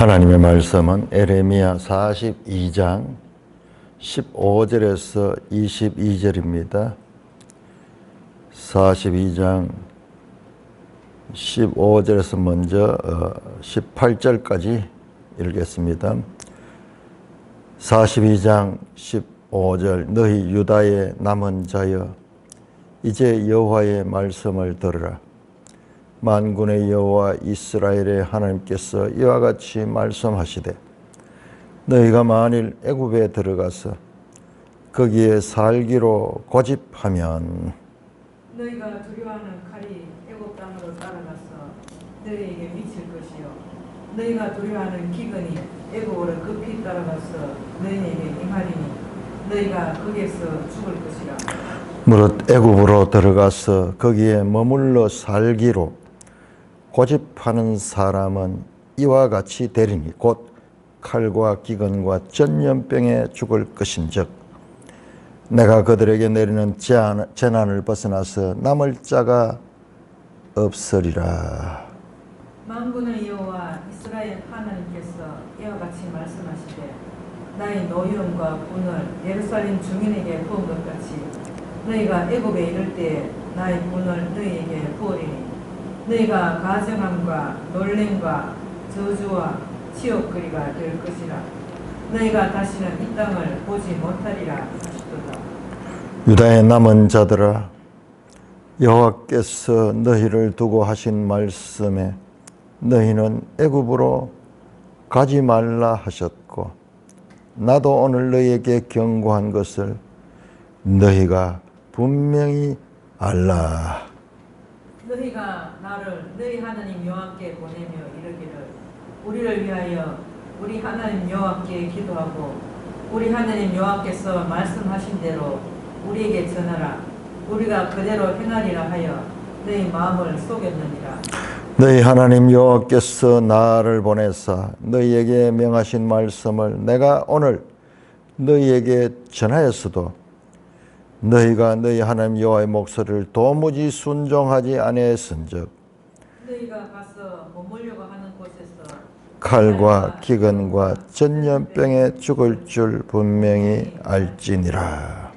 하나님의 말씀은 에레미야 42장 15절에서 22절입니다. 42장 15절에서 먼저 18절까지 읽겠습니다. 42장 15절 너희 유다의 남은 자여 이제 여호와의 말씀을 들으라. 만군의 여호와 이스라엘의 하나님께서 이와 같이 말씀하시되 너희가 만일 애굽에 들어가서 거기에 살기로 고집하면 너희가 두려워하는 칼이 애굽 땅으로 따라가서 너희에게 미칠 것이요 너희가 두려워하는 기근이 애굽으로 급히 따라가서 너희에게 임하리니 너희가 거기에서 죽을 것이라. 무릇 애굽으로 들어가서 거기에 머물러 살기로 고집하는 사람은 이와 같이 되리니 곧 칼과 기근과 전염병에 죽을 것인즉 내가 그들에게 내리는 재난을 벗어나서 남을 자가 없으리라. 만군의 여호와 이스라엘 하나님께서 이와 같이 말씀하시되 나의 노여움과 분을 예루살렘 주민에게 부은 것 같이 너희가 애굽에 이를 때에 나의 분을 너희에게 부으리니 너희가 가정함과 놀램과 저주와 치욕거리가 될 것이라. 너희가 다시는 이 땅을 보지 못하리라 하시도다. 유다의 남은 자들아 여호와께서 너희를 두고 하신 말씀에 너희는 애굽으로 가지 말라 하셨고 나도 오늘 너희에게 경고한 것을 너희가 분명히 알라. 너희가 나를 너희 하나님 여호와께 보내며 이르기를 우리를 위하여 우리 하나님 여호와께 기도하고 우리 하나님 여호와께서 말씀하신 대로 우리에게 전하라. 우리가 그대로 행하리라 하여 너희 마음을 속였느니라. 너희 하나님 여호와께서 나를 보내사 너희에게 명하신 말씀을 내가 오늘 너희에게 전하였어도 너희가 너희 하나님 여호와의 목소리를 도무지 순종하지 아니했은즉 너희가 가서 머물려고 하는 곳에서 칼과 기근과 전염병에 죽을 줄 분명히 알지니라.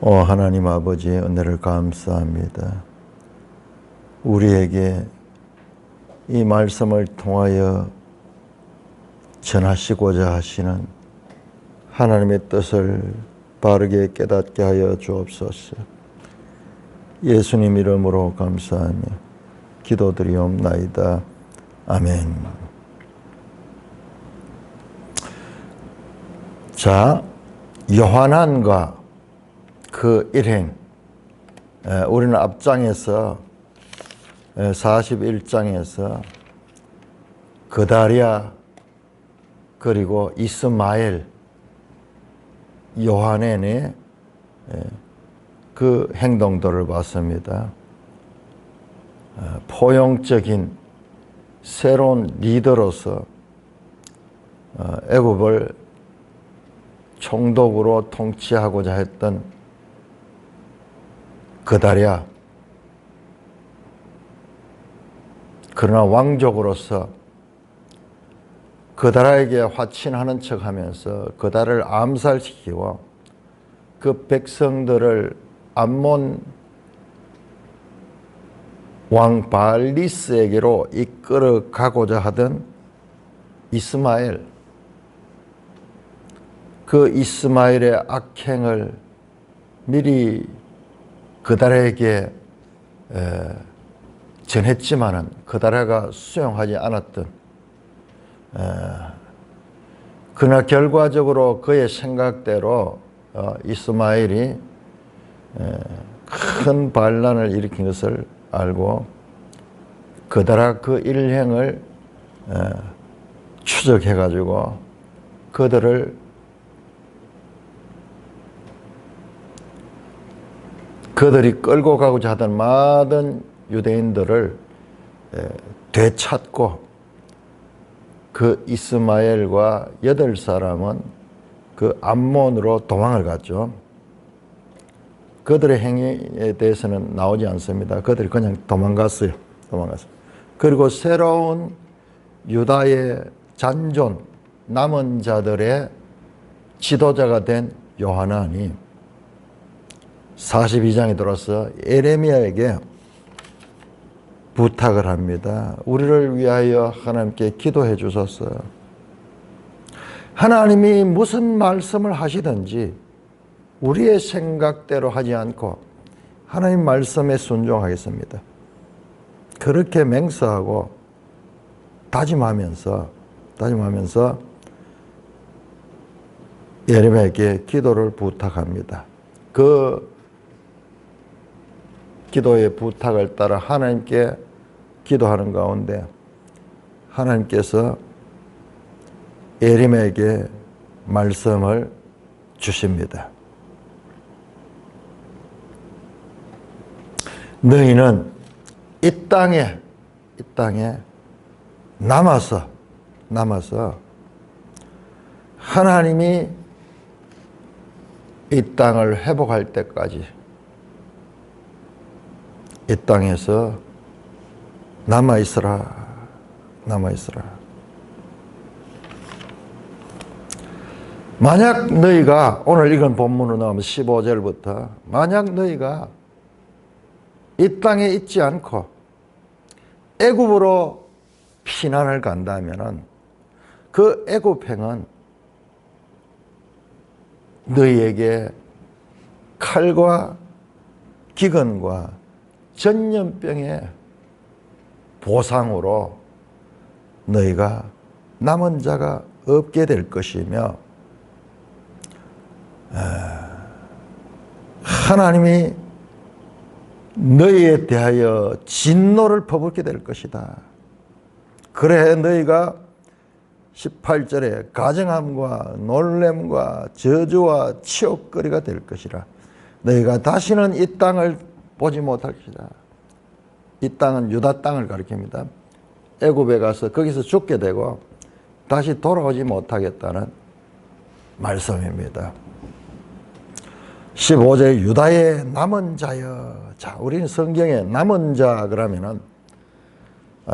오 하나님 아버지 은혜를 감사합니다. 우리에게 이 말씀을 통하여 전하시고자 하시는 하나님의 뜻을 바르게 깨닫게 하여 주옵소서. 예수님 이름으로 감사하며 기도드리옵나이다. 아멘. 자, 요한안과 그 일행, 우리는 앞장에서 41장에서 그다랴 그리고 이스마엘 요한의 그 행동들을 봤습니다. 포용적인 새로운 리더로서 애굽을 총독으로 통치하고자 했던 그다랴, 그러나 왕족으로서 그다랴에게 화친하는 척하면서 그다랴를 암살시키고 그 백성들을 암몬 왕 바알리스에게로 이끌어 가고자 하던 이스마엘, 그 이스마엘의 악행을 미리 그다랴에게 전했지만은 그다랴가 수용하지 않았던, 그러나 결과적으로 그의 생각대로 이스마엘이 큰 반란을 일으킨 것을 알고 그다랴 그 일행을 추적해가지고 그들이 끌고 가고자 하던 많은 유대인들을 되찾고 그 이스마엘과 8사람은 그 암몬으로 도망을 갔죠. 그들의 행위에 대해서는 나오지 않습니다. 그들이 그냥 도망갔어요. 그리고 새로운 유다의 잔존 남은 자들의 지도자가 된 요하나니 42장에 들어서 예레미야에게 부탁을 합니다. 우리를 위하여 하나님께 기도해 주소서. 하나님이 무슨 말씀을 하시든지 우리의 생각대로 하지 않고 하나님 말씀에 순종하겠습니다. 그렇게 맹세하고 다짐하면서 예레미야에게 기도를 부탁합니다. 그 기도의 부탁을 따라 하나님께 기도하는 가운데 하나님께서 예레미야에게 말씀을 주십니다. 너희는 이 땅에 남아서 하나님이 이 땅을 회복할 때까지 이 땅에서 남아있으라. 만약 너희가 오늘 읽은 본문으로 나오면 15절부터 만약 너희가 이 땅에 있지 않고 애굽으로 피난을 간다면은 그 애굽행은 너희에게 칼과 기근과 전염병의 보상으로 너희가 남은 자가 없게 될 것이며 하나님이 너희에 대하여 진노를 퍼붓게 될 것이다. 그래 너희가 18절에 가정함과 놀램과 저주와 치욕거리가 될 것이라. 너희가 다시는 이 땅을 보지 못할 것이다. 이 땅은 유다 땅을 가리킵니다. 애굽에 가서 거기서 죽게 되고 다시 돌아오지 못하겠다는 말씀입니다. 15절 유다의 남은 자여. 자, 우리는 성경에 남은 자 그러면은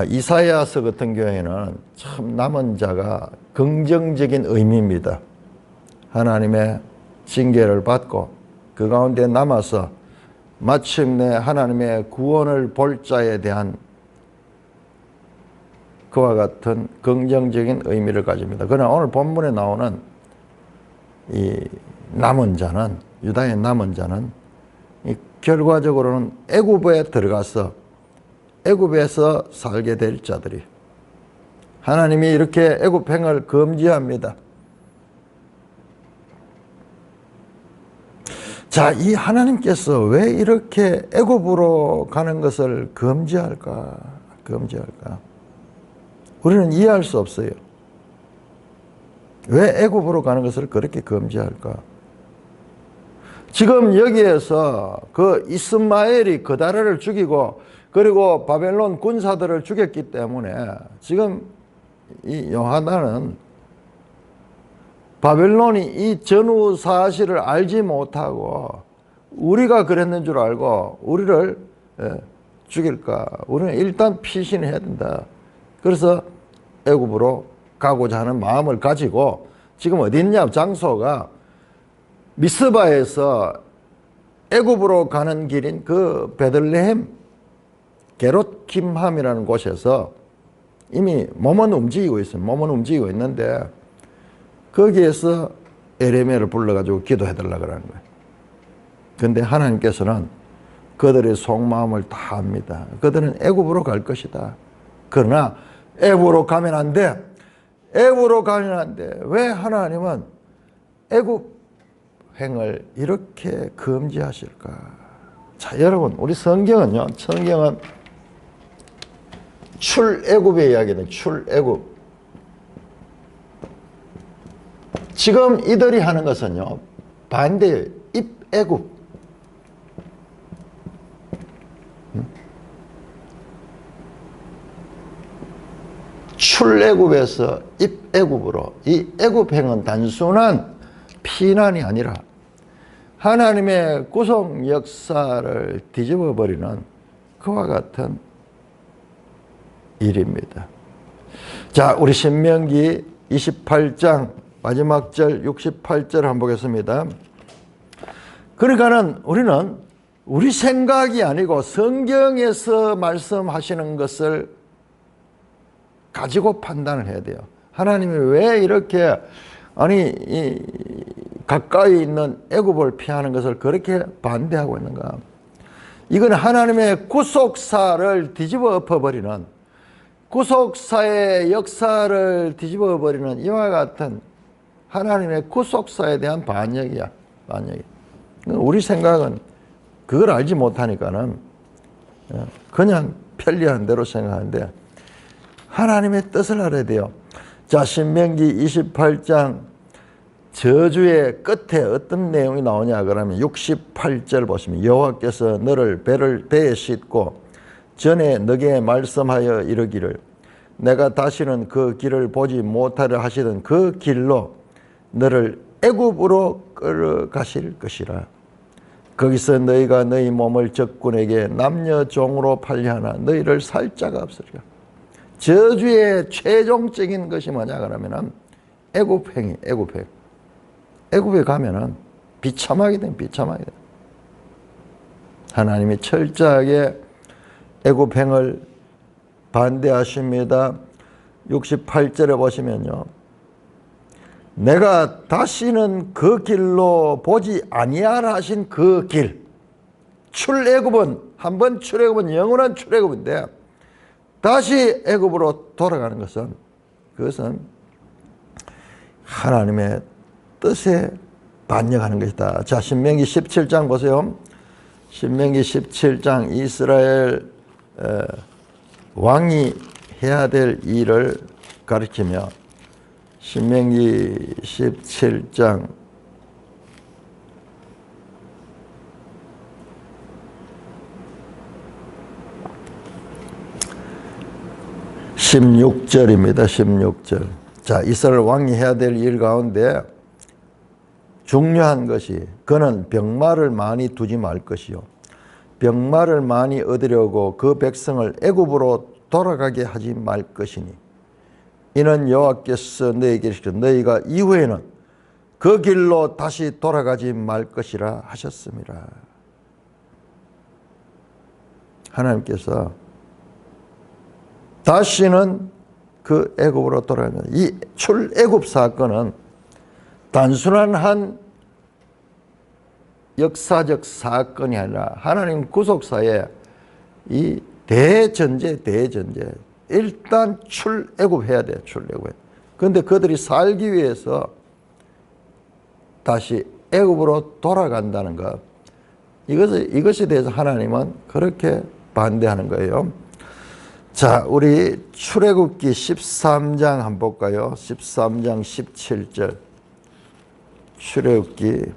이사야서 같은 경우에는 참 남은 자가 긍정적인 의미입니다. 하나님의 징계를 받고 그 가운데 남아서 마침내 하나님의 구원을 볼 자에 대한 그와 같은 긍정적인 의미를 가집니다. 그러나 오늘 본문에 나오는 이 남은 자는, 유다의 남은 자는 결과적으로는 애굽에 들어가서 애굽에서 살게 될 자들이, 하나님이 이렇게 애굽행을 금지합니다. 자, 이 하나님께서 왜 이렇게 애굽으로 가는 것을 금지할까? 우리는 이해할 수 없어요. 왜 애굽으로 가는 것을 그렇게 금지할까? 지금 여기에서 그 이스마엘이 그다라를 죽이고 그리고 바벨론 군사들을 죽였기 때문에 지금 이 요하나는 바벨론이 이 전후 사실을 알지 못하고 우리가 그랬는 줄 알고 우리를 죽일까? 우리는 일단 피신해야 된다. 그래서 애굽으로 가고자 하는 마음을 가지고 지금 어디 있냐? 장소가 미스바에서 애굽으로 가는 길인 그 베들레헴 게롯 김함이라는 곳에서 이미 몸은 움직이고 있어요. 몸은 움직이고 있는데 거기에서 예레미야를 불러가지고 기도해달라 그러는 거예요. 근데 하나님께서는 그들의 속마음을 다 압니다. 그들은 애굽으로 갈 것이다. 그러나 애굽으로 가면 안 돼. 애굽으로 가면 안 돼. 왜 하나님은 애굽행을 이렇게 금지하실까? 자, 여러분, 우리 성경은요, 성경은 출애굽의 이야기는 출애굽. 지금 이들이 하는 것은요, 반대예요. 입애굽. 출애굽에서 입애굽으로. 이 애굽행은 단순한 피난이 아니라 하나님의 구속 역사를 뒤집어 버리는 그와 같은 일입니다. 자, 우리 신명기 28장 마지막 절 68절 한번 보겠습니다. 그러니까는 우리는 우리 생각이 아니고 성경에서 말씀하시는 것을 가지고 판단을 해야 돼요. 하나님이 왜 이렇게 가까이 있는 애굽을 피하는 것을 그렇게 반대하고 있는가? 이건 하나님의 구속사를 뒤집어 엎어버리는, 구속사의 역사를 뒤집어 버리는 이와 같은 하나님의 구속사에 대한 반역이야. 반역이. 우리 생각은 그걸 알지 못하니까는 그냥 편리한 대로 생각하는데 하나님의 뜻을 알아야 돼요. 자, 신명기 28장 저주의 끝에 어떤 내용이 나오냐 그러면 68절 보시면 여호와께서 너를 배에 싣고 전에 너게 말씀하여 이르기를 내가 다시는 그 길을 보지 못하려 하시던 그 길로 너를 애굽으로 끌어가실 것이라. 거기서 너희가 너희 몸을 적군에게 남녀 종으로 팔려 하나 너희를 살 자가 없으리라. 저주의 최종적인 것이 뭐냐 그러면은 애굽행위, 애굽행. 애굽에 가면은 비참하게 된 비참하게 된. 하나님이 철저하게 애굽행을 반대하십니다. 68절에 보시면요. 내가 다시는 그 길로 보지 아니하라 하신 그 길. 출애굽은 한번 출애굽은 영원한 출애굽인데 다시 애굽으로 돌아가는 것은 그것은 하나님의 뜻에 반역하는 것이다. 자, 신명기 17장 보세요. 신명기 17장 이스라엘 왕이 해야 될 일을 가르치며 신명기 17장 16절입니다. 16절. 자, 이스라엘 왕이 해야 될 일 가운데 중요한 것이 그는 병마를 많이 두지 말 것이요 병마를 많이 얻으려고 그 백성을 애굽으로 돌아가게 하지 말 것이니 이는 여호와께서 너에게 이르시되 너희가 이후에는 그 길로 다시 돌아가지 말 것이라 하셨습니다. 하나님께서 다시는 그 애굽으로 돌아가는 이 출애굽 사건은 단순한 한 역사적 사건이 아니라 하나님 구속사의 이 대전제. 일단 출애굽해야 돼. 출애굽. 그런데 그들이 살기 위해서 다시 애굽으로 돌아간다는 것. 이것에 대해서 하나님은 그렇게 반대하는 거예요. 자, 우리 출애굽기 13장 한번 볼까요? 13장 17절. 출애굽기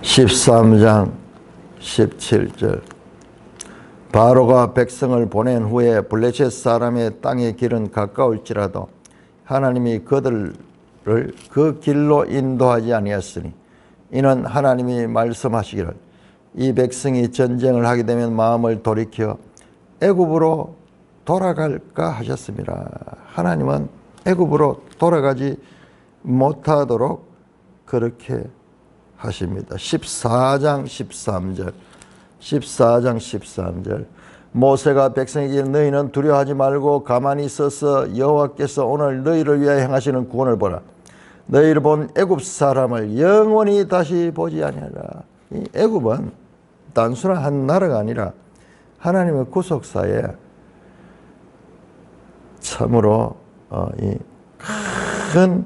13장 17절. 바로가 백성을 보낸 후에 블레셋 사람의 땅의 길은 가까울지라도 하나님이 그들을 그 길로 인도하지 아니하였으니 이는 하나님이 말씀하시기를 이 백성이 전쟁을 하게 되면 마음을 돌이켜 애굽으로 돌아갈까 하셨습니다. 하나님은 애굽으로 돌아가지 못하도록 그렇게 하십니다. 14장 13절. 14장 13절. 모세가 백성에게 너희는 두려워하지 말고 가만히 있어서 여호와께서 오늘 너희를 위하여 행하시는 구원을 보라. 너희를 본 애굽 사람을 영원히 다시 보지 아니하라. 이 애굽은 단순한 한 나라가 아니라 하나님의 구속사에 참으로 큰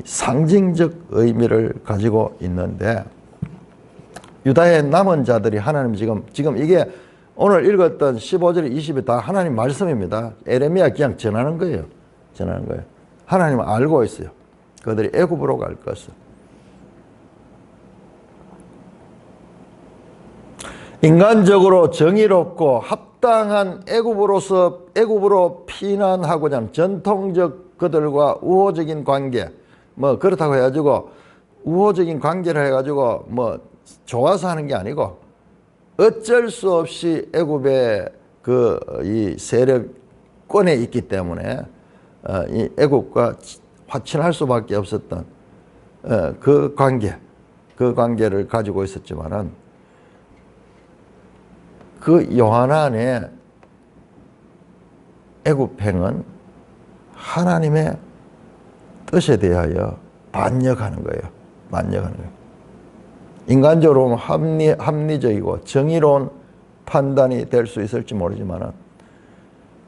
상징적 의미를 가지고 있는데 유다의 남은 자들이 하나님 지금 이게 오늘 읽었던 15절 20이 다 하나님 말씀입니다. 에레미야 그냥 전하는 거예요. 전하는 거예요. 하나님은 알고 있어요. 그들이 애굽으로 갈 것을. 인간적으로 정의롭고 합당한 애굽으로 피난하고자 하는 전통적 그들과 우호적인 관계, 뭐 그렇다고 해가지고 우호적인 관계를 해가지고 뭐 좋아서 하는 게 아니고 어쩔 수 없이 애굽의 그 이 세력권에 있기 때문에 이 애굽과 화친할 수밖에 없었던 그 관계를 가지고 있었지만은 그 요한안의 애굽행은 하나님의 뜻에 대하여 반역하는 거예요. 반역하는 거예요. 인간적으로 합리적이고 정의로운 판단이 될 수 있을지 모르지만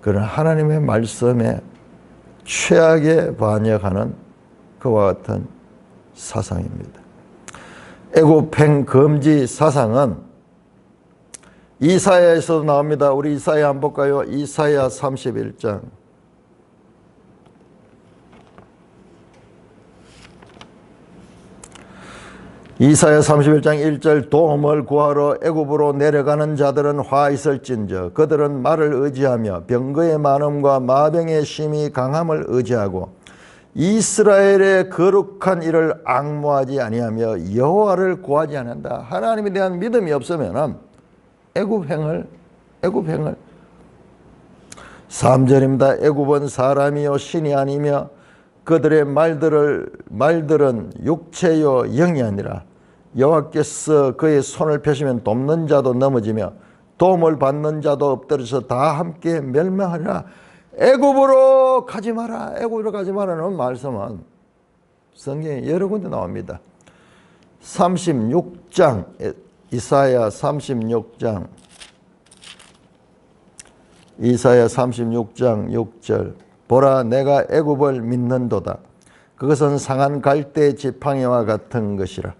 그런 하나님의 말씀에 최악에 반역하는 그와 같은 사상입니다. 애굽행 금지 사상은 이사야에서도 나옵니다. 우리 이사야 한번 볼까요? 이사야 31장. 이사야 31장 1절 도움을 구하러 애굽으로 내려가는 자들은 화 있을진저 그들은 말을 의지하며 병거의 많음과 마병의 심히 강함을 의지하고 이스라엘의 거룩한 일을 앙모하지 아니하며 여호와를 구하지 않는다. 하나님에 대한 믿음이 없으면 애굽행을 3절입니다. 애굽은 사람이요 신이 아니며 그들의 말들은 육체요 영이 아니라 여호와께서 그의 손을 펴시면 돕는 자도 넘어지며 도움을 받는 자도 엎드려서 다 함께 멸망하리라. 애굽으로 가지 마라. 애굽으로 가지 마라는 말씀은 성경에 여러 군데 나옵니다. 36장 이사야 36장 6절 보라 내가 애굽을 믿는도다. 그것은 상한 갈대 지팡이와 같은 것이라.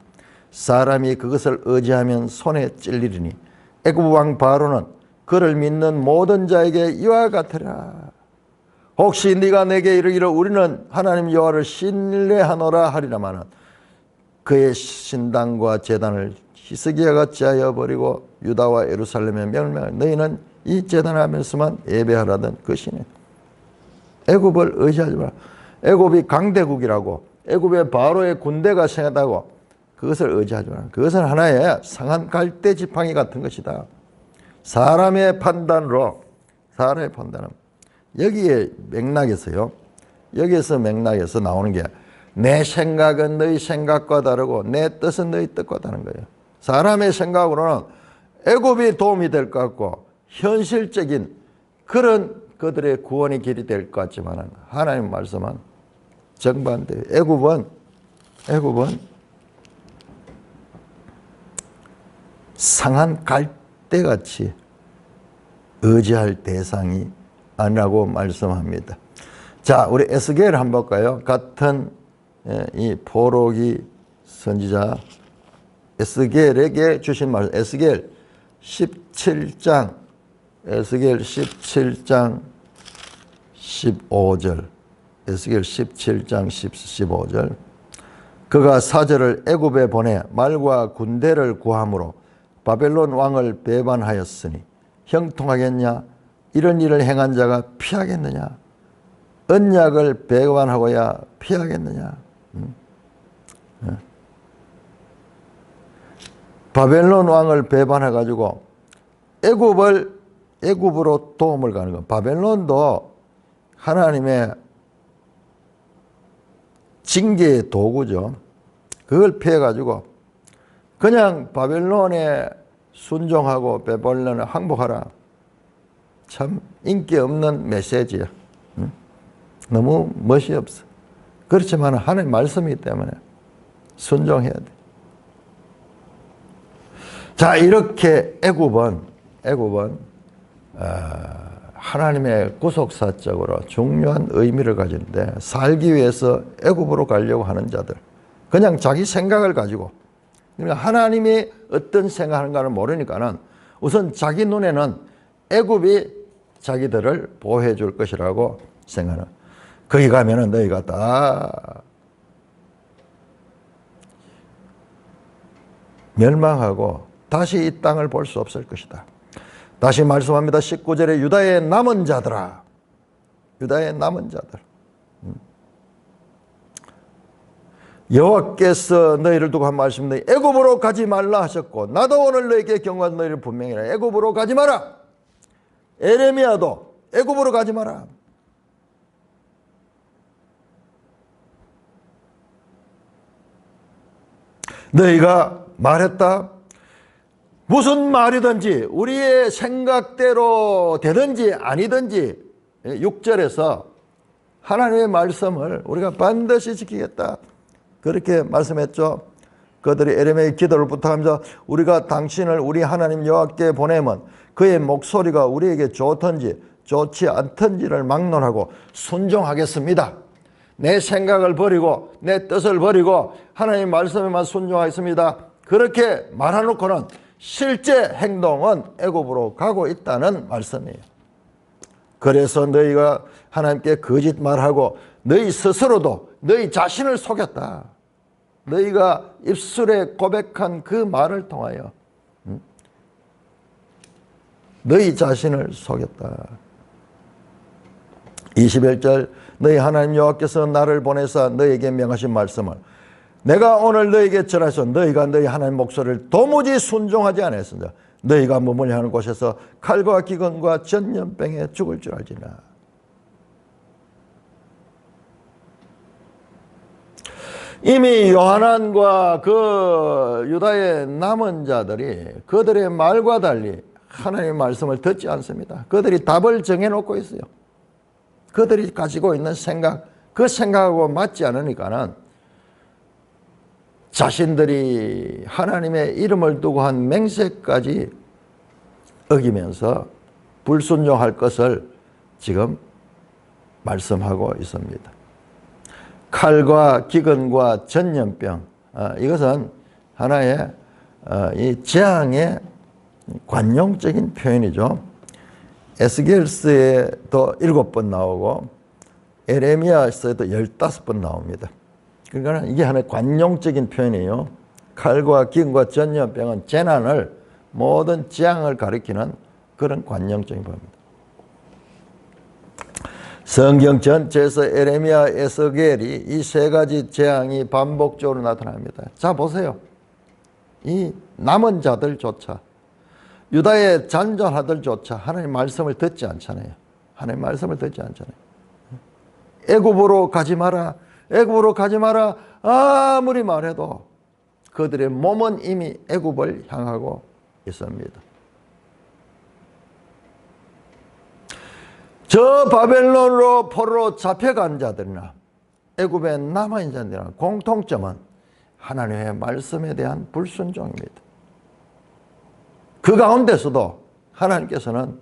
사람이 그것을 의지하면 손에 찔리리니 애굽 왕 바로는 그를 믿는 모든 자에게 이와 같으라. 혹시 네가 내게 이르기를 우리는 하나님 여호와를 신뢰하노라 하리라마는 그의 신당과 제단을 히스기야 같이 하여 버리고 유다와 예루살렘에 멸망하여 너희는 이 제단하면서만 예배하라던 것이네. 애굽을 의지하지 마라. 애굽이 강대국이라고 애굽의 바로의 군대가 생겼다고 그것을 의지하지 마라. 그것은 하나의 상한 갈대 지팡이 같은 것이다. 사람의 판단은 여기에 맥락에서요. 여기에서 맥락에서 나오는 게 내 생각은 너희 생각과 다르고 내 뜻은 너희 뜻과 다른 거예요. 사람의 생각으로는 애굽이 도움이 될 것 같고 현실적인 그런 그들의 구원의 길이 될 것 같지만 하나님 말씀은 정반대예요. 애굽은 상한 갈대같이 의지할 대상이 아니라고 말씀합니다. 자, 우리 에스겔 한번 볼까요? 같은 이 포로기 선지자 에스겔에게 주신 말씀. 에스겔 17장 15절. 에스겔 17장 15절. 그가 사절을 애굽에 보내 말과 군대를 구함으로 바벨론 왕을 배반하였으니 형통하겠냐? 이런 일을 행한 자가 피하겠느냐? 언약을 배반하고야 피하겠느냐? 바벨론 왕을 배반해가지고 애굽으로 도움을 가는 것. 바벨론도 하나님의 징계의 도구죠. 그걸 피해가지고 그냥 바벨론에 순종하고 바벨론에 항복하라. 참 인기 없는 메시지야. 너무 멋이 없어. 그렇지만 하나님 말씀이기 때문에 순종해야 돼. 자, 이렇게 애굽은 하나님의 구속사적으로 중요한 의미를 가지는데 살기 위해서 애굽으로 가려고 하는 자들, 그냥 자기 생각을 가지고 하나님이 어떤 생각하는가를 모르니까는 우선 자기 눈에는 애굽이 자기들을 보호해 줄 것이라고 생각하는. 거기 가면은 너희가 다 멸망하고 다시 이 땅을 볼 수 없을 것이다. 다시 말씀합니다. 19절에 유다의 남은 자들아. 유다의 남은 자들. 여호와께서 너희를 두고 한 말씀, 너희 애굽으로 가지 말라 하셨고 나도 오늘 너희에게 경고한 너희를 분명히 하라. 애굽으로 가지 마라. 에레미야도 애굽으로 가지 마라. 너희가 말했다. 무슨 말이든지 우리의 생각대로 되든지 아니든지 6절에서 하나님의 말씀을 우리가 반드시 지키겠다. 그렇게 말씀했죠. 그들이 에레미야의 기도를 부탁하면서 우리가 당신을 우리 하나님 여호와께 보내면 그의 목소리가 우리에게 좋든지 좋지 않든지를 막론하고 순종하겠습니다. 내 생각을 버리고 내 뜻을 버리고 하나님의 말씀에만 순종하겠습니다. 그렇게 말해놓고는 실제 행동은 애굽으로 가고 있다는 말씀이에요. 그래서 너희가 하나님께 거짓말하고 너희 스스로도 너희 자신을 속였다. 너희가 입술에 고백한 그 말을 통하여 너희 자신을 속였다. 21절 너희 하나님 여호와께서 나를 보내사 너희에게 명하신 말씀을 내가 오늘 너희에게 전하소 너희가 너희 하나님 목소리를 도무지 순종하지 않았습니다. 너희가 머물려 하는 곳에서 칼과 기근과 전염병에 죽을 줄 알지나. 이미 요한안과 그 유다의 남은 자들이 그들의 말과 달리 하나님의 말씀을 듣지 않습니다. 그들이 답을 정해놓고 있어요. 그들이 가지고 있는 생각, 그 생각하고 맞지 않으니까는 자신들이 하나님의 이름을 두고 한 맹세까지 어기면서 불순종할 것을 지금 말씀하고 있습니다. 칼과 기근과 전염병, 이것은 하나의 이 재앙의 관용적인 표현이죠. 에스겔서에도 7번 나오고 에레미야서에도 15번 나옵니다. 그러니까 이게 하나의 관용적인 표현이에요. 칼과 기근과 전염병은 재난을, 모든 재앙을 가리키는 그런 관용적인 표현입니다. 성경 전체에서 에레미야, 에스겔이 이 세 가지 재앙이 반복적으로 나타납니다. 자, 보세요. 이 남은 자들조차, 유다의 잔존하들조차 하나님의 말씀을 듣지 않잖아요. 하나님의 말씀을 듣지 않잖아요. 애굽으로 가지 마라. 애굽으로 가지 마라. 아무리 말해도 그들의 몸은 이미 애굽을 향하고 있습니다. 저 바벨론으로 포로로 잡혀간 자들이나 애굽에 남아있는 자들이나 공통점은 하나님의 말씀에 대한 불순종입니다. 그 가운데서도 하나님께서는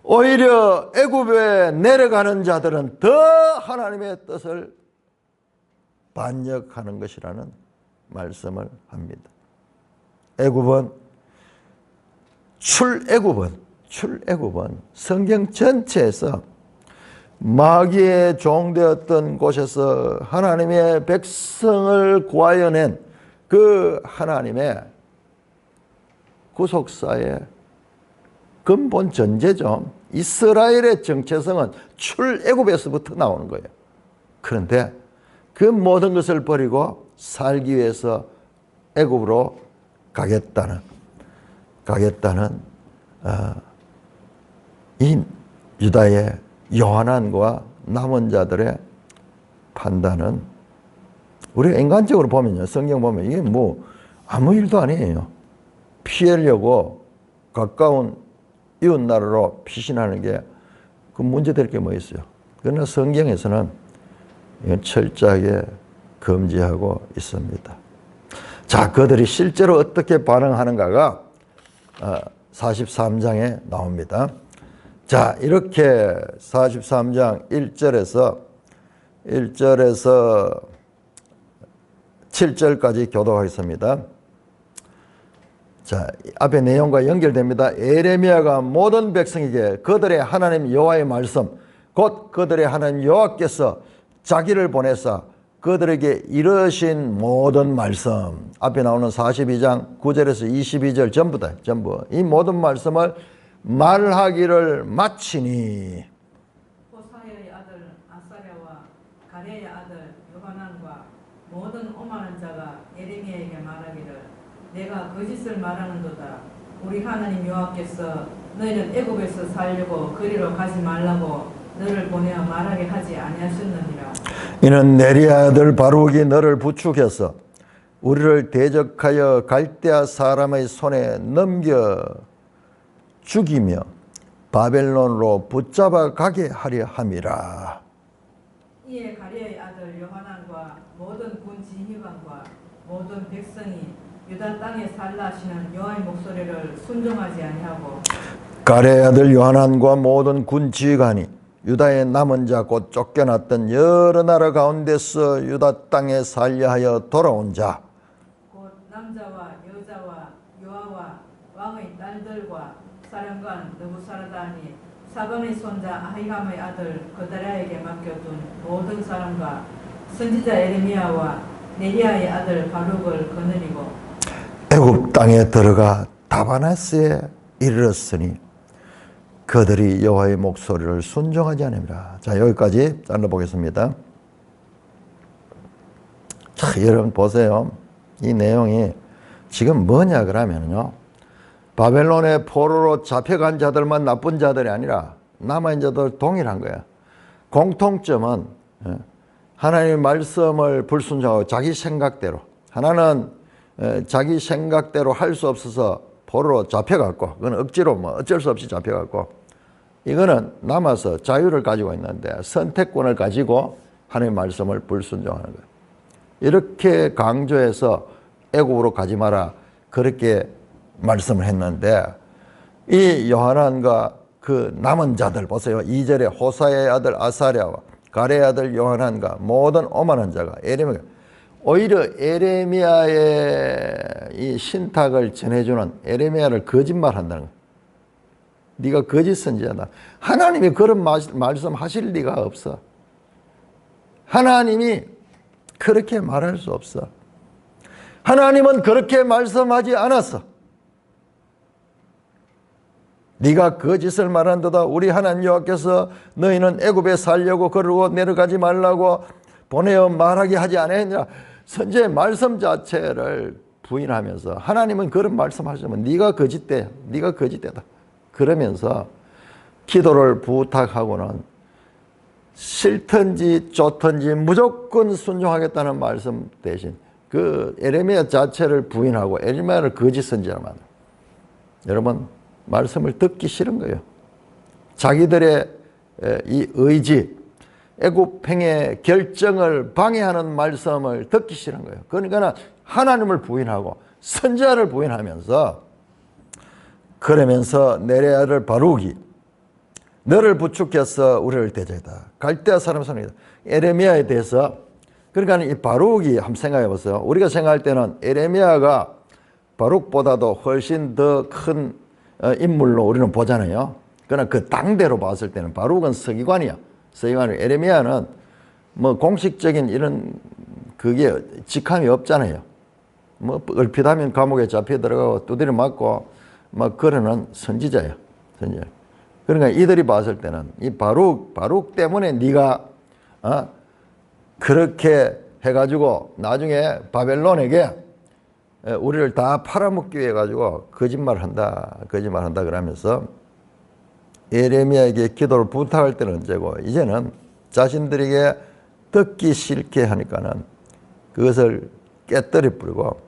오히려 애굽에 내려가는 자들은 더 하나님의 뜻을 반역하는 것이라는 말씀을 합니다. 출애굽은 성경 전체에서 마귀의 종되었던 곳에서 하나님의 백성을 구하여낸 그 하나님의 구속사의 근본 전제죠. 이스라엘의 정체성은 출애굽에서부터 나오는 거예요. 그런데 그 모든 것을 버리고 살기 위해서 애굽으로 가겠다는 이 유다의 요한안과 남은 자들의 판단은 우리가 인간적으로 보면요, 성경 보면 이게 뭐 아무 일도 아니에요. 피하려고 가까운 이웃 나라로 피신하는 게 그 문제될 게 뭐 있어요. 그러나 성경에서는 이건 철저하게 금지하고 있습니다. 자, 그들이 실제로 어떻게 반응하는가가 43장에 나옵니다. 자, 이렇게 43장 1절에서 7절까지 교독하겠습니다. 자, 앞에 내용과 연결됩니다. 에레미야가 모든 백성에게 그들의 하나님 여호와의 말씀, 곧 그들의 하나님 여호와께서 자기를 보내사 그들에게 이르신 모든 말씀, 앞에 나오는 42장 9절에서 22절 전부 이 모든 말씀을 말하기를 마치니 호사야의 아들 아사랴와 가레의 아들 요하난과 모든 중에에게 말하기를 내가 거짓을 말하는도다. 우리 하나님 여호와께서 너희는 애굽에서 살려고 그리로 가지 말라고 너를 보내어 말하게 하지 아니하셨느니라. 이는 네리의 아들 바룩이 너를 부축해서 우리를 대적하여 갈대아 사람의 손에 넘겨 죽이며 바벨론으로 붙잡아 가게 하려 함이라. 이에 가랴의 아들 요하난과 모든 군 지휘관과 모든 백성이 유다 땅에 살라 하시는 여호와의 목소리를 순종하지 아니하고 가랴의 아들 요하난과 모든 군 지휘관이 유다의 남은 자 곧 쫓겨났던 여러 나라 가운데서 유다 땅에 살려 하여 돌아온 자 곧 남자와 여자와 요아와 왕의 딸들과 사령관 느부사라단이 사반의 손자 아히감의 아들 거다랴에게 맡겨둔 모든 사람과 선지자 에레미야와 네리야의 아들 바룩을 거느리고 애굽 땅에 들어가 다바네스에 이르렀으니 그들이 여호와의 목소리를 순종하지 않으리라. 자, 여기까지 잘라보겠습니다. 자, 여러분 보세요. 이 내용이 지금 뭐냐 그러면요, 바벨론의 포로로 잡혀간 자들만 나쁜 자들이 아니라 남아있는 자들 동일한 거야. 공통점은 하나님의 말씀을 불순종하고 자기 생각대로, 하나는 자기 생각대로 할 수 없어서 포로로 잡혀갔고, 그건 억지로 뭐 어쩔 수 없이 잡혀갔고, 이거는 남아서 자유를 가지고 있는데 선택권을 가지고 하나님의 말씀을 불순종하는 거예요. 이렇게 강조해서 애굽으로 가지 마라 그렇게 말씀을 했는데, 이 요하난과 그 남은 자들 보세요. 2절에 호사의 아들 아사랴와 가랴의 아들 요하난과 모든 오만한 자가 에레미야, 오히려 에레미야의 이 신탁을 전해주는 에레미야를 거짓말한다는 거예요. 네가 거짓 선지자다. 하나님이 그런 말씀하실 리가 없어. 하나님이 그렇게 말할 수 없어. 하나님은 그렇게 말씀하지 않았어. 네가 거짓을 말한도다. 우리 하나님 여호와께서 너희는 애굽에 살려고 그러고 내려가지 말라고 보내어 말하게 하지 않았느냐. 선지의 말씀 자체를 부인하면서 하나님은 그런 말씀하시면 네가 거짓대, 네가 거짓대다. 그러면서 기도를 부탁하고는 싫든지 좋든지 무조건 순종하겠다는 말씀 대신 그 에레미야 자체를 부인하고 에레미야를 거짓 선지자로 만들어요. 여러분, 말씀을 듣기 싫은 거예요. 자기들의 이 의지, 애굽행의 결정을 방해하는 말씀을 듣기 싫은 거예요. 그러니까 하나님을 부인하고 선지자를 부인하면서, 그러면서 네리의 아들 바룩이 너를 부축해서 우리를 대적했다. 갈대아 사람 손이다. 에레미야에 대해서, 그러니까 이 바룩이 한번 생각해 보세요. 우리가 생각할 때는 에레미야가 바룩보다도 훨씬 더 큰 인물로 우리는 보잖아요. 그러나 그 당대로 봤을 때는 바룩은 서기관이야. 서기관이, 에레미야는 뭐 공식적인 이런 그게 직함이 없잖아요. 뭐 얼핏 하면 감옥에 잡혀 들어가고 두드려 맞고 막 그러는 선지자예요. 선지자. 그러니까 이들이 봤을 때는 이 바룩 때문에 네가 그렇게 해가지고 나중에 바벨론에게 우리를 다 팔아먹기 위해 가지고 거짓말한다 그러면서 에레미야에게 기도를 부탁할 때는 언제고, 이제는 자신들에게 듣기 싫게 하니까는 그것을 깨뜨려 버리고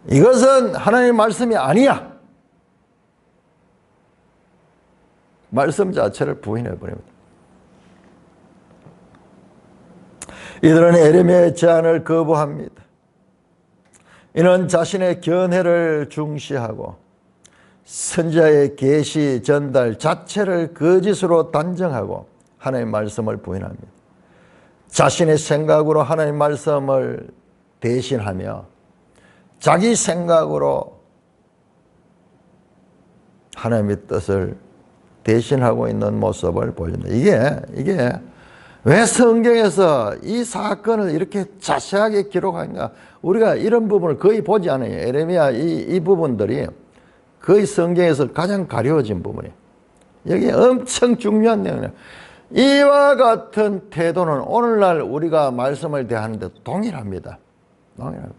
이것은 하나님의 말씀이 아니야. 말씀 자체를 부인해 버립니다. 이들은 에레미야의 제안을 거부합니다. 이는 자신의 견해를 중시하고 선지자의 계시 전달 자체를 거짓으로 단정하고 하나님의 말씀을 부인합니다. 자신의 생각으로 하나님의 말씀을 대신하며 자기 생각으로 하나님의 뜻을 대신하고 있는 모습을 보여준다. 이게 왜 성경에서 이 사건을 이렇게 자세하게 기록하는가? 우리가 이런 부분을 거의 보지 않아요. 에레미야 이 부분들이 거의 성경에서 가장 가려워진 부분이에요. 여기 엄청 중요한 내용이에요. 이와 같은 태도는 오늘날 우리가 말씀을 대하는데 동일합니다. 동일합니다.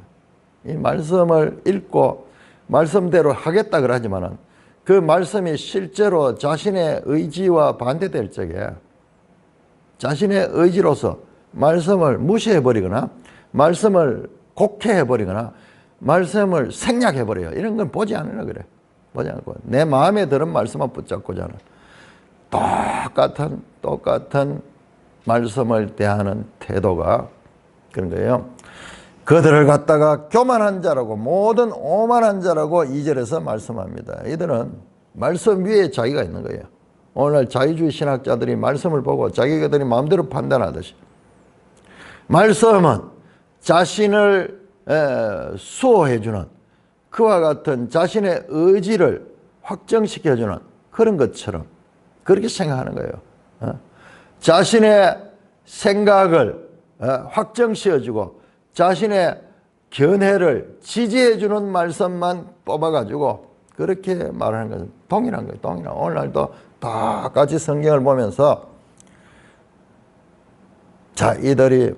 이 말씀을 읽고 말씀대로 하겠다 그러지만은 그 말씀이 실제로 자신의 의지와 반대될 적에 자신의 의지로서 말씀을 무시해버리거나 말씀을 곡해해버리거나 말씀을 생략해버려요. 이런 건 보지 않으려 그래. 보지 않고 내 마음에 드는 말씀만 붙잡고자 하는 똑같은 말씀을 대하는 태도가 그런 거예요. 그들을 갖다가 교만한 자라고 모든 오만한 자라고 2절에서 말씀합니다. 이들은 말씀 위에 자기가 있는 거예요. 오늘날 자유주의 신학자들이 말씀을 보고 자기들이 마음대로 판단하듯이 말씀은 자신을 수호해주는 그와 같은 자신의 의지를 확정시켜주는 그런 것처럼 그렇게 생각하는 거예요. 자신의 생각을 확정시켜주고 자신의 견해를 지지해주는 말씀만 뽑아가지고 그렇게 말하는 것은 동일한 거예요. 동일한. 오늘날도 똑같이 성경을 보면서 자, 이들이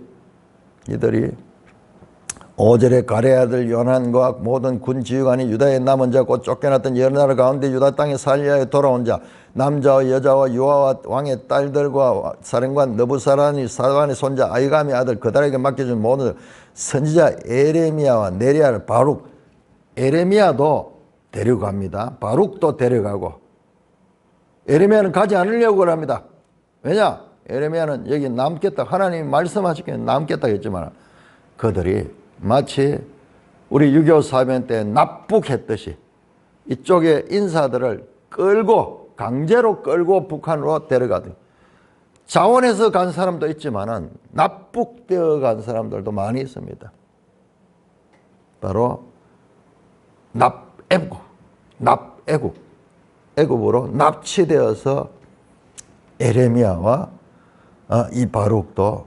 5절에 가레 아들 요난과 모든 군 지휘관이 유다의 남은 자 곧 쫓겨났던 여러 나라 가운데 유다 땅에 살리하여 돌아온 자 남자와 여자와 유아와 왕의 딸들과 사령관 느부사라니 사관의 손자 아이감의 아들 그들에게 맡겨준 모든 선지자 에레미야와 네리야 바룩 에레미야도 데려갑니다. 바룩도 데려가고 에레미야는 가지 않으려고 합니다. 왜냐? 에레미야는 여기 남겠다. 하나님이 말씀하시기에 남겠다 했지만 그들이 마치 우리 6.25 사변 때 납북했듯이 이쪽의 인사들을 강제로 끌고 북한으로 데려가더니 자원해서 간 사람도 있지만은 납북되어 간 사람들도 많이 있습니다. 바로 애굽으로 납치되어서 에레미야와 이 바룩도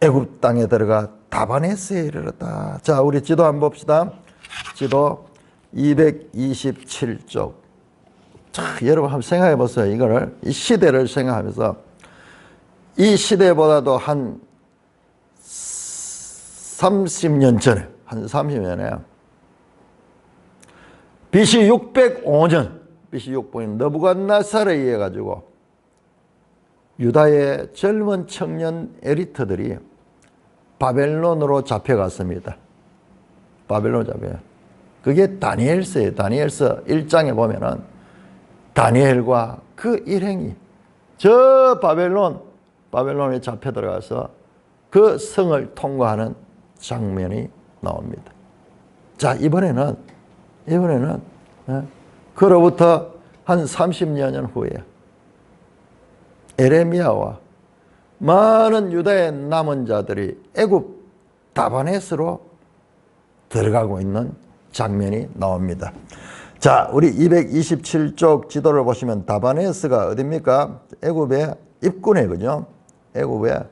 애굽 땅에 들어가 다바네스에 이르렀다. 자, 우리 지도 한번 봅시다. 지도 227쪽. 자, 여러분 한번 생각해 보세요. 이거를 이 시대를 생각하면서 이 시대보다도 한 30년 전에 BC 605년 느부갓네살에 의해 가지고 유다의 젊은 청년 엘리트들이 바벨론으로 잡혀갔습니다. 바벨론 잡혀요. 그게 다니엘서예요. 다니엘서 1장에 보면은 다니엘과 그 일행이 저 바벨론에 잡혀 들어가서 그 성을 통과하는 장면이 나옵니다. 자, 이번에는 그로부터 한 30여 년 후에 에레미야와 많은 유다의 남은 자들이 애굽 다바네스로 들어가고 있는 장면이 나옵니다. 자, 우리 227쪽 지도를 보시면 다바네스가 어딥니까? 애굽의 입구네, 그죠? 애굽의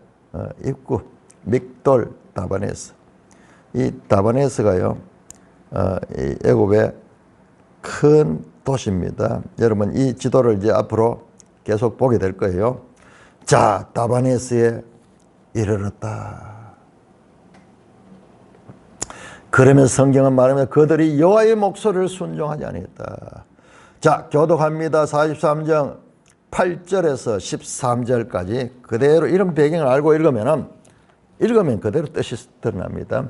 입구, 믹돌 다바네스. 이 다바네스가요, 이 애굽의 큰 도시입니다. 여러분, 이 지도를 이제 앞으로 계속 보게 될 거예요. 자, 다바네스에 이르렀다. 그러면서 성경은 말하면 그들이 여호와의 목소리를 순종하지 아니했다. 자, 교독합니다. 43장 8절에서 13절까지 그대로 이런 배경을 알고 읽으면 그대로 뜻이 드러납니다.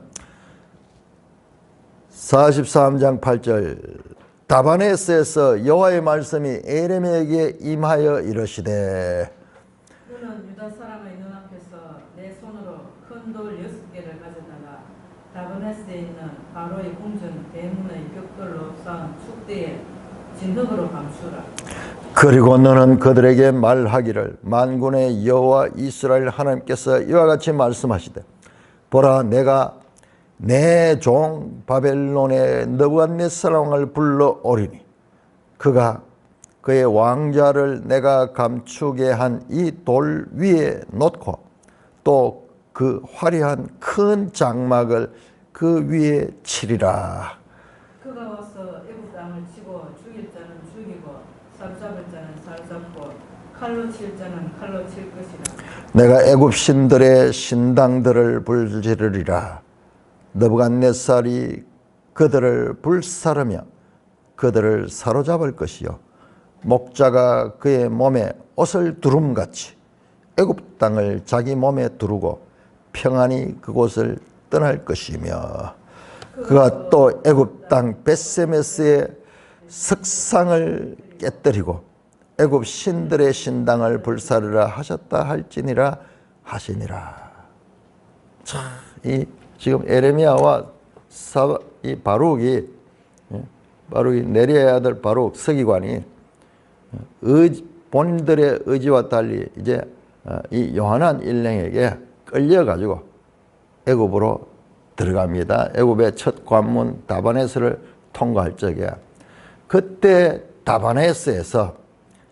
43장 8절 다바네스에서 여호와의 말씀이 에레미야에게 임하여 이르시되 너는 유다 사람의 눈앞에서 내 손으로 큰 돌 6개를 가져다가 다바네스에 있는 바로의 궁전 대문의 벽돌로 쌓은 축대에 진흙으로 감추라. 그리고 너는 그들에게 말하기를 만군의 여호와 이스라엘 하나님께서 이와 같이 말씀하시되 보라, 내가 내 종 바벨론의 느부갓네살 왕을 불러오리니 그가 그의 왕자를 내가 감추게 한 이 돌 위에 놓고 또 그 화려한 큰 장막을 그 위에 치리라. 그가 와서 애굽 땅을 치고 죽일 자는 죽이고 삽잡을 자는 삽잡고 칼로 칠 자는 칼로 칠 것이라. 내가 애굽 신들의 신당들을 불지르리라. 느부갓네살이 그들을 불사르며 그들을 사로잡을 것이요 목자가 그의 몸에 옷을 두름같이 애굽 땅을 자기 몸에 두르고 평안히 그곳을 떠날 것이며 그가 또 애굽 땅 벳세메스의 석상을 깨뜨리고 애굽 신들의 신당을 불사르라 하셨다 할지니라 하시니라. 자, 이 지금 에레미야와 이 바룩이 네리아의 아들 바룩 서기관이 본인들의 의지와 달리 이제 이 요한한 일행에게 끌려가지고 애굽으로 들어갑니다. 애굽의 첫 관문 다바네스를 통과할 적에 그때 다바네스에서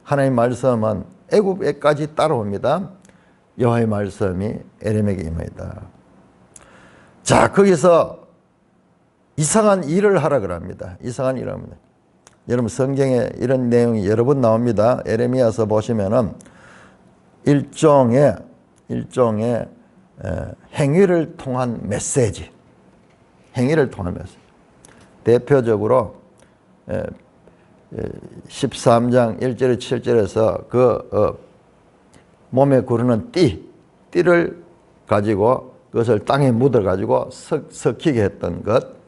하나님의 말씀은 애굽에까지 따라옵니다. 여호와의 말씀이 에레미야에게 임합니다. 자, 거기서 이상한 일을 하라 그럽니다. 이상한 일을 합니다. 여러분 성경에 이런 내용이 여러 번 나옵니다. 에레미야서 보시면은 일종의 행위를 통한 메시지. 행위를 통한 메시지. 대표적으로 13장 1절에 7절에서 그 몸에 구르는 띠를 가지고 그것을 땅에 묻어 가지고 섞이게 했던 것.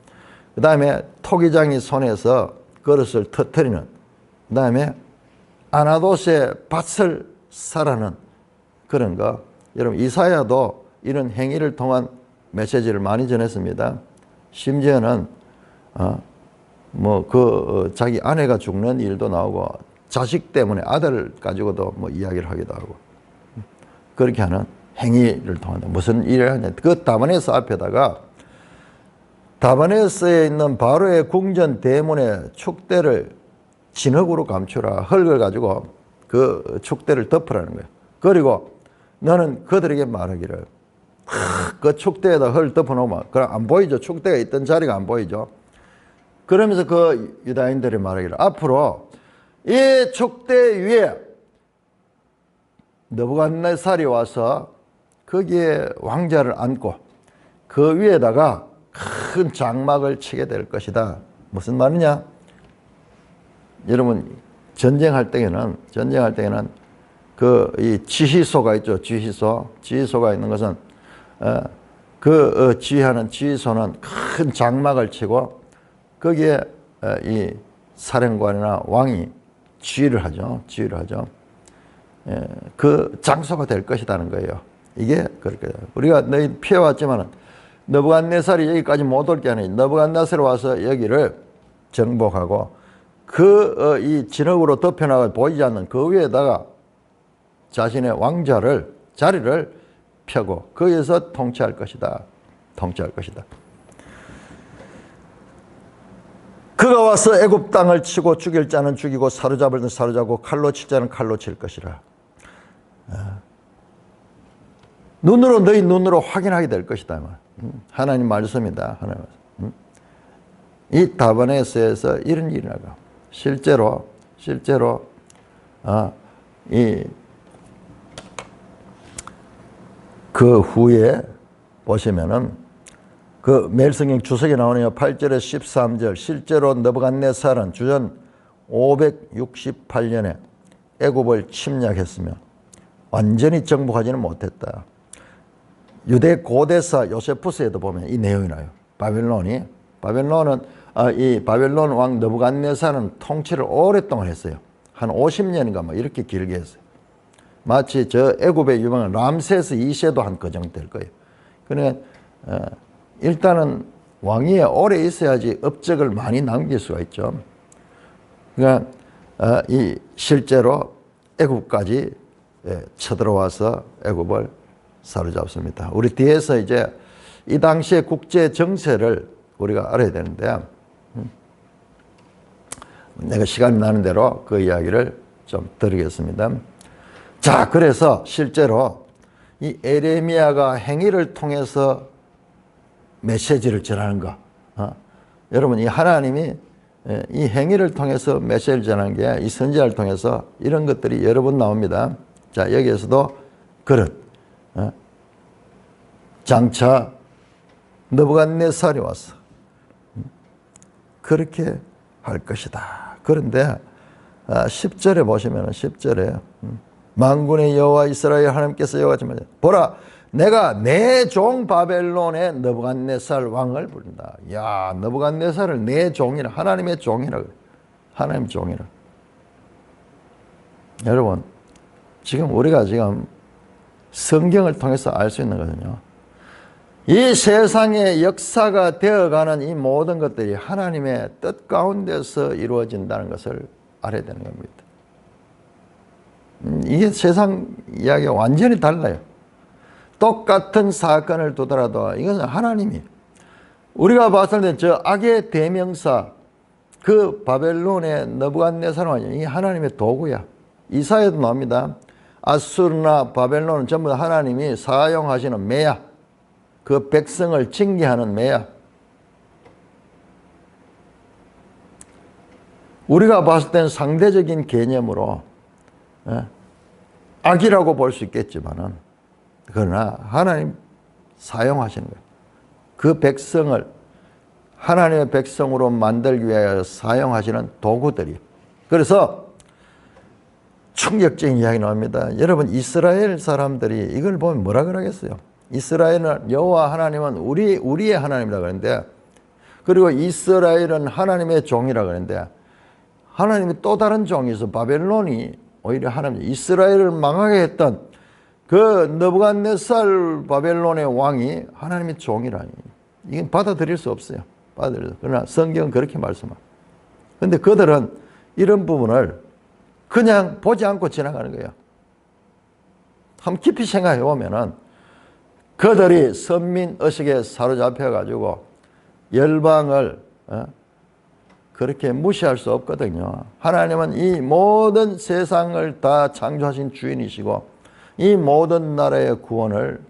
그 다음에 토기장이 손에서 그릇을 터뜨리는, 그 다음에 아나돗의 밭을 사라는 그런 거. 여러분 이사야도 이런 행위를 통한 메시지를 많이 전했습니다. 심지어는 자기 아내가 죽는 일도 나오고 자식 때문에 아들 가지고도 뭐 이야기를 하기도 하고 그렇게 하는 행위를 통한 무슨 일을 하냐. 그 다바네스 앞에다가 다바네스에 있는 바로의 궁전 대문에 축대를 진흙으로 감추라. 흙을 가지고 그 축대를 덮으라는 거예요. 그리고 너는 그들에게 말하기를 그 축대에다 흙을 덮어놓으면 그럼 안 보이죠. 축대가 있던 자리가 안 보이죠. 그러면서 그 유다인들이 말하기를 앞으로 이 축대 위에 느부갓네살이 와서 거기에 왕자를 안고 그 위에다가 큰 장막을 치게 될 것이다. 무슨 말이냐? 여러분 전쟁할 때에는 그 이 지휘소가 있죠. 지휘소가 있는 것은 지휘하는 지휘소는 큰 장막을 치고 거기에 이 사령관이나 왕이 지휘를 하죠. 그 장소가 될 것이라는 거예요. 이게 그렇게 우리가 너희 피해왔지만은 느부갓네살이 여기까지 못 올 게 아니에요. 느부갓네살이 와서 여기를 정복하고 이 진흙으로 덮여나가 보이지 않는 그 위에다가 자신의 자리를 펴고 거기에서 통치할 것이다. 그가 와서 애굽 땅을 치고 죽일 자는 죽이고 사로잡을 자는 사로잡고 칼로 칠 자는 칼로 칠 것이라. 너희 눈으로 확인하게 될 것이다. 하나님 말씀이다. 하나님 말씀. 이 다바네스에서 이런 일이 나가. 실제로 그 후에 보시면은 그 매일성경 주석에 나오네요. 8절에 13절. 실제로 느부갓네살은 주전 568년에 애굽을 침략했으며 완전히 정복하지는 못했다. 유대 고대사 요세푸스에도 보면 이 내용이 나요. 바벨론은 이 바벨론 왕 느부갓네살은 통치를 오랫동안 했어요. 한 50년인가 뭐 이렇게 길게 했어요. 마치 저 애굽의 유명한 람세스 2세도 한 그 정도 될 거예요. 그러니까 일단은 왕위에 오래 있어야지 업적을 많이 남길 수가 있죠. 그러니까 이 실제로 애굽까지 쳐들어와서 애굽을 사로잡습니다. 우리 뒤에서 이제 이 당시의 국제 정세를 우리가 알아야 되는데 내가 시간이 나는 대로 그 이야기를 좀 드리겠습니다. 자, 그래서 실제로 이 에레미야가 행위를 통해서 메시지를 전하는 거. 여러분 이 하나님이 이 행위를 통해서 메시지를 전하는 게 이 선지자를 통해서 이런 것들이 여러 번 나옵니다. 자, 여기에서도 그릇, 장차 느부갓네살이 와서 그렇게 할 것이다. 그런데 10절에 보시면 10절에 만군의 여호와 이스라엘 하나님께서 이와같이 말하죠. 보라, 내가 내 종 바벨론의 느부갓네살 왕을 부른다. 야, 느부갓네살을 내 종이라, 하나님의 종이라 그래. 하나님 종이라. 여러분, 지금 우리가 지금 성경을 통해서 알 수 있는 거거든요. 이 세상의 역사가 되어가는 이 모든 것들이 하나님의 뜻 가운데서 이루어진다는 것을 알아야 되는 겁니다. 이게 세상 이야기가 완전히 달라요. 똑같은 사건을 두더라도 이것은 하나님이, 우리가 봤을 때 저 악의 대명사, 그 바벨론의 느부갓네살 왕이 이게 하나님의 도구야. 이사야도 나옵니다. 아수르나 바벨론은 전부 다 하나님이 사용하시는 매야. 그 백성을 징계하는 매야. 우리가 봤을 때는 상대적인 개념으로 악이라고 볼 수 있겠지만은, 그러나 하나님 사용하시는 거예요. 그 백성을 하나님의 백성으로 만들기 위하여 사용하시는 도구들이. 그래서 충격적인 이야기 나옵니다. 여러분, 이스라엘 사람들이 이걸 보면 뭐라 그러겠어요? 이스라엘은 여호와 하나님은 우리의 하나님이라 그러는데, 그리고 이스라엘은 하나님의 종이라 그러는데, 하나님이 또 다른 종이 있어. 바벨론이 오히려 하나님, 이스라엘을 망하게 했던 그 느부갓네살 바벨론의 왕이 하나님의 종이라니. 이건 받아들일 수 없어요. 그러나 성경은 그렇게 말씀합니다. 그런데 그들은 이런 부분을 그냥 보지 않고 지나가는 거예요. 한번 깊이 생각해 보면은 그들이 선민 의식에 사로잡혀 가지고 열방을 그렇게 무시할 수 없거든요. 하나님은 이 모든 세상을 다 창조하신 주인이시고 이 모든 나라의 구원을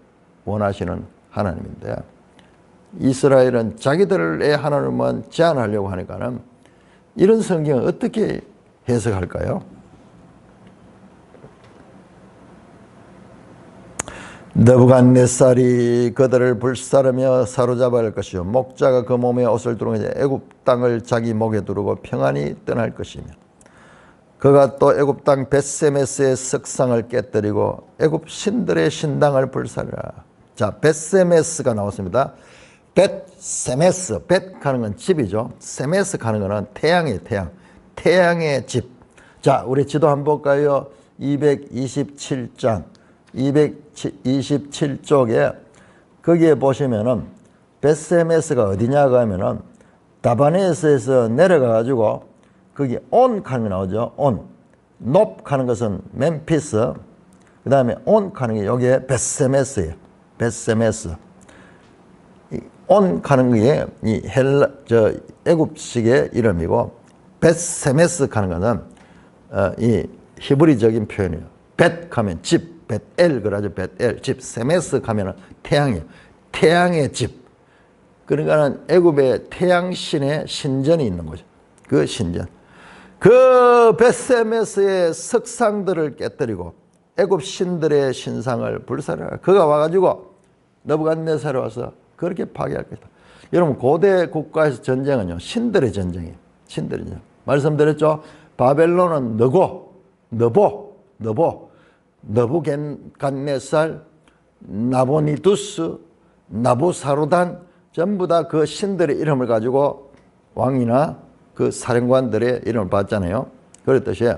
원하시는 하나님인데, 이스라엘은 자기들의 하나님만 제한하려고 하니까는 이런 성경을 어떻게 해석할까요? 느부갓네살이 그들을 불사르며 사로잡아 갈 것이요, 목자가 그 몸에 옷을 두르고 애굽 땅을 자기 목에 두르고 평안히 떠날 것이며, 그가 또 애굽 땅 벳세메스의 석상을 깨뜨리고 애굽 신들의 신당을 불사르라. 자, 벳세메스가 나왔습니다. 벳세메스, 벳 하는 건 집이죠. 세메스 하는 거는 태양이에요. 태양의 집. 자, 우리 지도 한번 볼까요? 227장 227쪽에 거기에 보시면은 벳세메스가 어디냐고 하면은 다바네스에서 내려가 가지고 거기 온 하는 게 나오죠. 온. 높 하는 것은 멤피스. 그 다음에 온 하는 게 여기에 벳세메스예요. 벳세메스. 온 하는 게 이 애굽식의 이름이고, 벳세메스 하는 것은 이 히브리적인 표현이에요. 벳 하면 집, 벳엘 그러죠. 벳엘 집. 세메스 하면은 태양이에요. 태양의 집. 그러니까는 애굽의 태양신의 신전이 있는 거죠. 그 신전. 그 벳세메스의 석상들을 깨뜨리고 애굽 신들의 신상을 불사르라. 그가 와가지고 느부갓네살이 와서 그렇게 파괴할 것이다. 여러분, 고대 국가에서 전쟁은요, 신들의 전쟁이에요. 신들의 전쟁. 말씀드렸죠? 바벨론은 느부갓네살, 나보니두스, 나부사르단, 전부 다 그 신들의 이름을 가지고 왕이나 그 사령관들의 이름을 받잖아요. 그랬듯이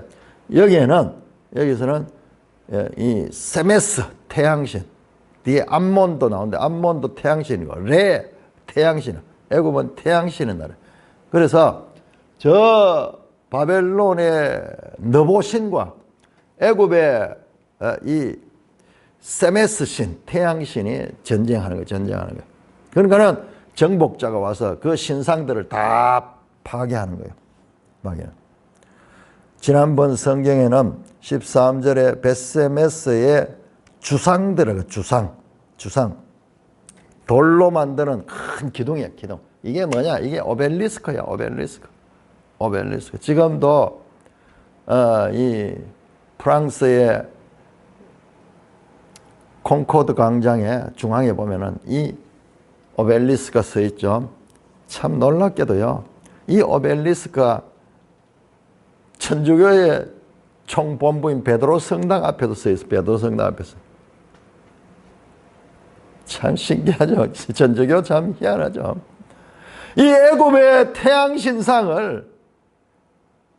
여기서는 이 세메스, 태양신, 뒤에 암몬도 나오는데 암몬도 태양신이고, 레 태양신, 애굽은 태양신의 나라. 그래서 저 바벨론의 느보신과 애굽의 이 세메스 신, 태양신이 전쟁하는 거예요. 그러니까는 정복자가 와서 그 신상들을 다 파괴하는 거예요. 지난번 성경에는 13절에 벳세메스의 주상들을, 주상. 돌로 만드는 큰 기둥이야, 기둥. 이게 뭐냐? 이게 오벨리스크야, 오벨리스크. 지금도 이 프랑스의 콩코드 광장의 중앙에 보면은 이 오벨리스크가 서 있죠. 참 놀랍게도요. 이 오벨리스크가 천주교의 총본부인 베드로 성당 앞에도 서 있어요. 베드로 성당 앞에서. 참 신기하죠. 천주교 참 희한하죠. 이 애굽의 태양 신상을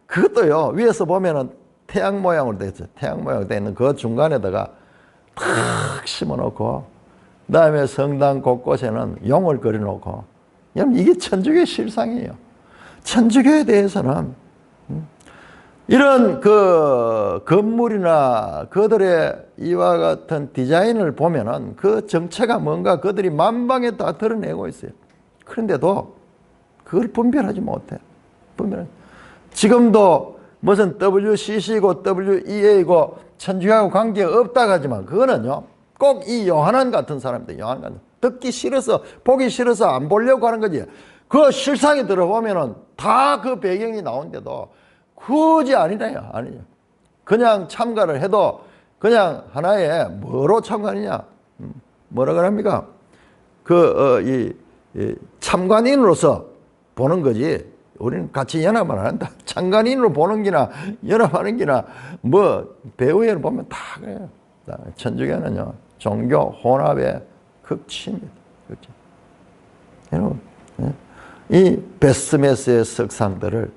그것도요. 위에서 보면은 태양 모양으로 되어 있죠. 태양 모양으로 되어 있는 그 중간에다가 탁 심어놓고 그다음에 성당 곳곳에는 용을 그려놓고 여러분 이게 천주교의 실상이에요. 천주교에 대해서는 이런 그 건물이나 그들의 이와 같은 디자인을 보면은 그 정체가 뭔가 그들이 만방에 다 드러내고 있어요. 그런데도 그걸 분별하지 못해요. 지금도 무슨 WCC고 WEA고 천주교하고 관계가 없다고 하지만 그거는요. 꼭 이 요한안 같은 사람들, 요한안 같은 듣기 싫어서 보기 싫어서 안 보려고 하는 거지. 그 실상에 들어보면은 다 그 배경이 나오는데도 굳이 아니래요. 아니죠. 그냥 참가를 해도 그냥 하나의 뭐로 참관이냐? 뭐라 그럽니까? 참관인으로서 보는 거지. 우리는 같이 연합을 안 한다. 참관인으로 보는 기나 연합하는 기나 뭐 배우에 보면 다 그래요. 천주교는요. 종교 혼합의 극치입니다. 극치. 여러분, 이 베스메스의 석상들을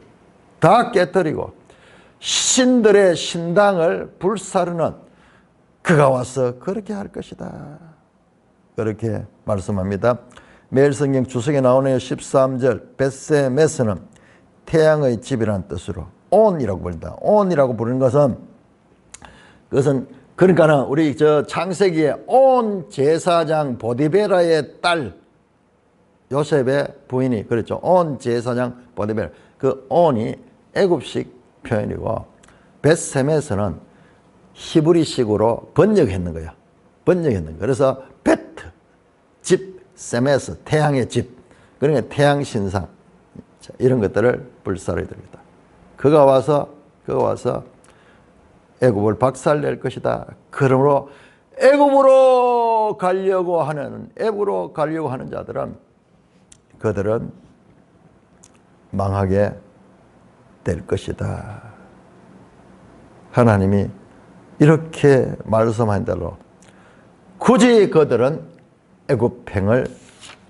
다 깨뜨리고 신들의 신당을 불사르는 그가 와서 그렇게 할 것이다. 그렇게 말씀합니다. 매일 성경 주석에 나오네요. 13절 베스메스는 태양의 집이라는 뜻으로 온이라고 부른다. 온이라고 부르는 것은 그러니까는 우리 저 창세기에 온 제사장 보디베라의 딸 요셉의 부인이 그랬죠. 온 제사장 보디베라. 그 온이 애굽식 표현이고 베스메스는 히브리식으로 번역했는 거야. 그래서 베트, 집, 세메스, 태양의 집. 그러니까 태양 신상. 이런 것들을 불사르게 됩니다. 그가 와서 애굽을 박살낼 것이다. 그러므로 애굽으로 가려고 하는 자들은 그들은 망하게 될 것이다. 하나님이 이렇게 말씀한 대로 굳이 그들은 애굽행을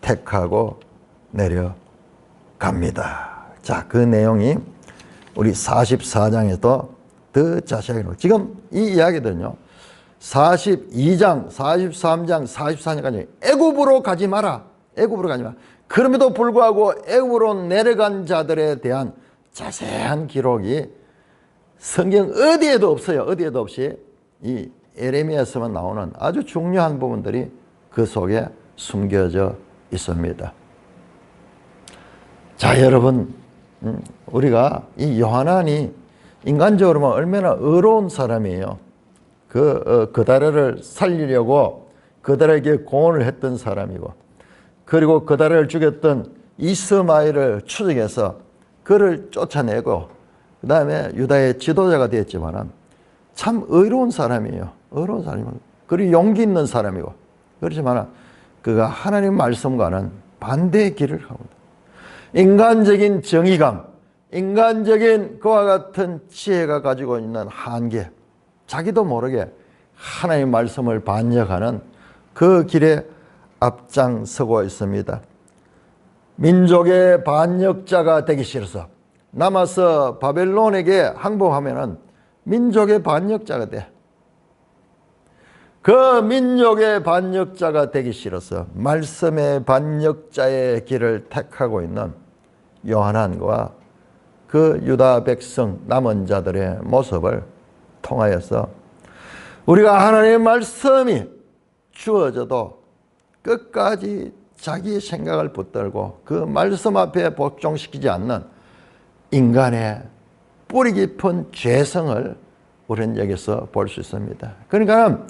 택하고 내려갑니다. 자, 그 내용이 우리 44장에도 더 자세하게 나옵니다. 지금 이 이야기들은요. 42장, 43장, 44장까지 애굽으로 가지 마라. 그럼에도 불구하고 애굽으로 내려간 자들에 대한 자세한 기록이 성경 어디에도 없어요. 어디에도 없이 이 에레미야서만 나오는 아주 중요한 부분들이 그 속에 숨겨져 있습니다. 자, 여러분, 우리가 이 요한안이 인간적으로 보면 얼마나 의로운 사람이에요. 그다라를 살리려고 그다라에게 공헌을 했던 사람이고, 그리고 그다라를 죽였던 이스마엘을 추적해서 그를 쫓아내고, 그 다음에 유다의 지도자가 되었지만 참 의로운 사람이에요. 그리고 용기 있는 사람이고, 그렇지만 그가 하나님 말씀과는 반대의 길을 가고, 인간적인 정의감, 인간적인 그와 같은 지혜가 가지고 있는 한계, 자기도 모르게 하나님의 말씀을 반역하는 그 길에 앞장서고 있습니다. 민족의 반역자가 되기 싫어서 남아서 바벨론에게 항복하면은 민족의 반역자가 돼. 그 민족의 반역자가 되기 싫어서 말씀의 반역자의 길을 택하고 있는 요한안과 그 유다 백성 남은 자들의 모습을 통하여서 우리가 하나님의 말씀이 주어져도 끝까지 자기 생각을 붙들고 그 말씀 앞에 복종시키지 않는 인간의 뿌리 깊은 죄성을 우리는 여기서 볼 수 있습니다. 그러니까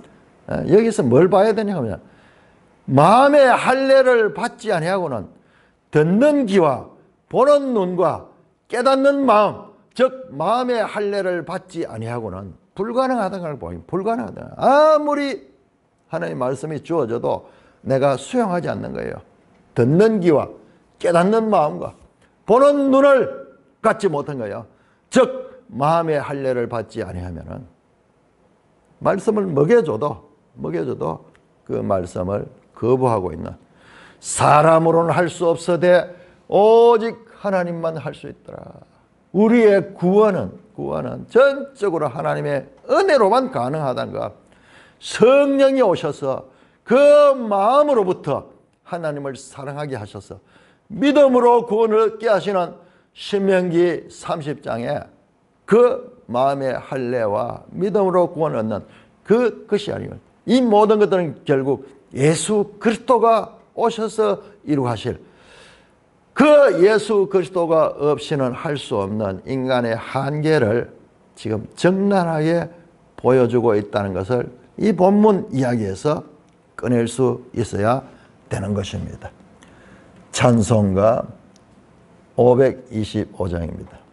여기서 뭘 봐야 되냐면 마음의 할례를 받지 아니하고는 듣는 귀와 보는 눈과 깨닫는 마음, 즉 마음의 할례를 받지 아니하고는 불가능하다는 걸 보입니다. 불가능하다. 아무리 하나님의 말씀이 주어져도 내가 수용하지 않는 거예요. 듣는 귀와 깨닫는 마음과 보는 눈을 갖지 못한 거예요. 즉 마음의 할례를 받지 아니하면은 말씀을 먹여줘도 그 말씀을 거부하고 있는 사람으로는 할 수 없어되 오직 하나님만 할 수 있더라. 우리의 구원은 전적으로 하나님의 은혜로만 가능하다는 것. 성령이 오셔서 그 마음으로부터 하나님을 사랑하게 하셔서 믿음으로 구원을 얻게 하시는 신명기 30장에 그 마음의 할례와 믿음으로 구원을 얻는 그것이 아니면 이 모든 것들은 결국 예수 그리스도가 오셔서 이루하실 그 예수 그리스도가 없이는 할 수 없는 인간의 한계를 지금 적나라하게 보여주고 있다는 것을 이 본문 이야기에서 꺼낼 수 있어야 되는 것입니다. 찬송가 525장입니다.